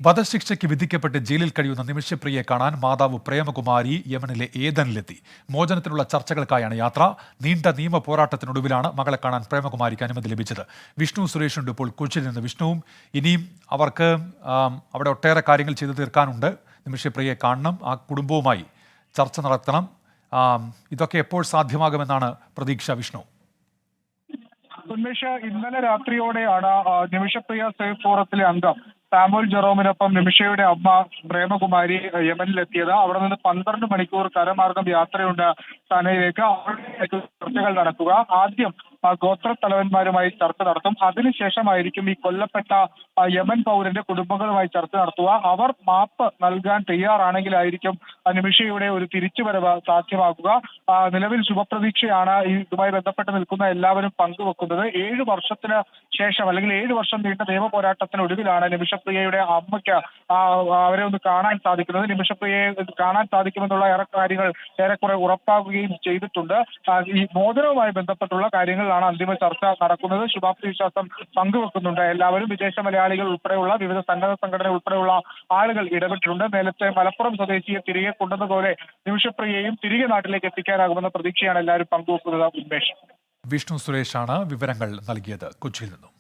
വധശിക്ഷയ്ക്ക് വിധിക്കപ്പെട്ട് ജയിലിൽ കഴിയുന്ന നിമിഷപ്രിയയെ കാണാൻ മാതാവ് പ്രേമകുമാരി യമനിലെ ഏദനിലെത്തി. മോചനത്തിനുള്ള ചർച്ചകൾക്കായാണ് യാത്ര. നീണ്ട നിയമ പോരാട്ടത്തിനൊടുവിലാണ് മകളെ കാണാൻ പ്രേമകുമാരിക്ക് അനുമതി ലഭിച്ചത്. വിഷ്ണു സുരേഷുണ്ട് ഇപ്പോൾ കൊച്ചിയിൽ നിന്ന്. വിഷ്ണുവും ഇനിയും അവർക്ക് അവിടെ ഒട്ടേറെ കാര്യങ്ങൾ ചെയ്തു തീർക്കാനുണ്ട്. നിമിഷപ്രിയയെ കാണണം, ആ കുടുംബവുമായി ചർച്ച നടത്തണം. ഇതൊക്കെ എപ്പോൾ സാധ്യമാകുമെന്നാണ് പ്രതീക്ഷ, വിഷ്ണു? ഉന്മേഷ, ഇന്നലെ രാത്രിയോടെയാണ് നിമിഷപ്രിയ സേഫ് ഫോറത്തിലെ അംഗം സാമുവൽ ജെറോമിനൊപ്പം നിമിഷയുടെ അമ്മ പ്രേമകുമാരി യമനിലെത്തിയത്. അവിടെ നിന്ന് 12 മണിക്കൂർ കരമാർഗം യാത്രയുണ്ട് സനയിലേക്ക്. അവിടെ ചർച്ചകൾ നടക്കുക. ആദ്യം ഗോത്ര തലവന്മാരുമായി ചർച്ച നടത്തും. അതിനുശേഷമായിരിക്കും ഈ കൊല്ലപ്പെട്ട യമൻ പൗരന്റെ കുടുംബങ്ങളുമായി ചർച്ച നടത്തുക. അവർ മാപ്പ് നൽകാൻ തയ്യാറാണെങ്കിലായിരിക്കും നിമിഷയുടെ ഒരു തിരിച്ചുവരവ് സാധ്യമാക്കുക. നിലവിൽ ശുഭപ്രതീക്ഷയാണ് ഇതുമായി ബന്ധപ്പെട്ട് നിൽക്കുന്ന എല്ലാവരും പങ്കുവെക്കുന്നത്. 7 വർഷത്തിന് ശേഷം, അല്ലെങ്കിൽ 7 വർഷം നീണ്ട നിയമ പോരാട്ടത്തിനൊടുവിലാണ് നിമിഷപ്രിയയുടെ അമ്മയ്ക്ക് അവരെ ഒന്ന് കാണാൻ സാധിക്കുന്നത്. നിമിഷപ്രിയയെ കാണാൻ സാധിക്കുമെന്നുള്ള കാര്യങ്ങൾ ഏറെക്കുറെ ഉറപ്പാക്കുകയും ചെയ്തിട്ടുണ്ട്. ഈ മോചനവുമായി ബന്ധപ്പെട്ടുള്ള കാര്യങ്ങളിലാണ് അന്തിമ ചർച്ച നടക്കുന്നത്. ശുഭാപ്തി വിശ്വാസം പങ്കുവെക്കുന്നുണ്ട് എല്ലാവരും. വിദേശ മലയാളികൾ ഉൾപ്പെടെയുള്ള വിവിധ സന്നദ്ധ സംഘടന ഉൾപ്പെടെയുള്ള ആളുകൾ ഇടപെട്ടിട്ടുണ്ട്. നേരത്തെ മലപ്പുറം സ്വദേശിയെ തിരികെ കൊണ്ടുവന്നതുപോലെ നിമിഷപ്രിയയും തിരികെ നാട്ടിലേക്ക് എത്തിക്കാനാകുമെന്ന പ്രതീക്ഷയാണ് എല്ലാവരും പങ്കുവെക്കുന്നത്. ഉന്മേഷ്. വിഷ്ണു സുരേഷാണ് വിവരങ്ങൾ നൽകിയത് കൊച്ചിയിൽ നിന്നും.